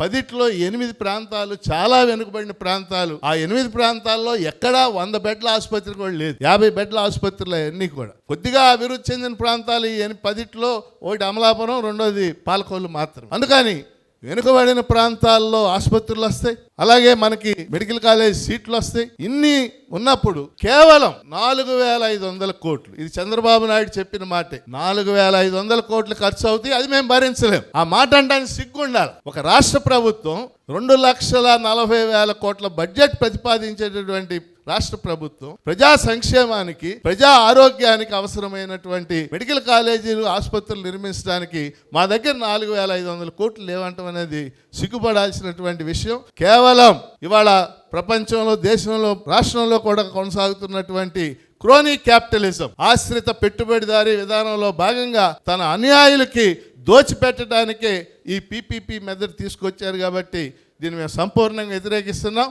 10లో 8 ప్రాంతాలు చాలా వెనుకబడిన ప్రాంతాలు. ఆ 8 ప్రాంతాల్లో ఎక్కడా 100 బెడ్ల ఆసుపత్రి కూడా లేదు. 50 బెడ్ల ఆసుపత్రులు అన్నీ కూడా కొద్దిగా అభివృద్ధి చెందిన ప్రాంతాలు ఈ 10లో ఒకటి అమలాపురం, రెండోది పాలకొల్లు మాత్రం. అందుకని వెనుకబడిన ప్రాంతాల్లో ఆసుపత్రులు వస్తాయి, అలాగే మనకి మెడికల్ కాలేజ్ సీట్లు వస్తాయి. ఇన్ని ఉన్నప్పుడు కేవలం 4,500 కోట్లు, ఇది చంద్రబాబు నాయుడు చెప్పిన మాటే, 4,500 కోట్లు ఖర్చు అవుతాయి, అది మేము భరించలేం. ఆ మాట అంటే సిగ్గుండాలి. ఒక రాష్ట్ర ప్రభుత్వం 2,40,000 కోట్ల బడ్జెట్ ప్రతిపాదించేటటువంటి రాష్ట్ర ప్రభుత్వం ప్రజా సంక్షేమానికి, ప్రజా ఆరోగ్యానికి అవసరమైనటువంటి మెడికల్ కాలేజీలు, ఆసుపత్రులు నిర్మించడానికి మా దగ్గర 4,500 కోట్లు లేవంటం అనేది సిగ్గుపడాల్సినటువంటి విషయం. కేవలం ఇవాళ ప్రపంచంలో, దేశంలో, రాష్ట్రంలో కూడా కొనసాగుతున్నటువంటి క్రోనీ క్యాపిటలిజం, ఆశ్రిత పెట్టుబడిదారీ విధానంలో భాగంగా తన అనుయాయులకి దోచిపెట్టడానికే ఈ పీపీపీ మెథడ్ తీసుకొచ్చారు. కాబట్టి దీన్ని మేము సంపూర్ణంగా వ్యతిరేకిస్తున్నాం.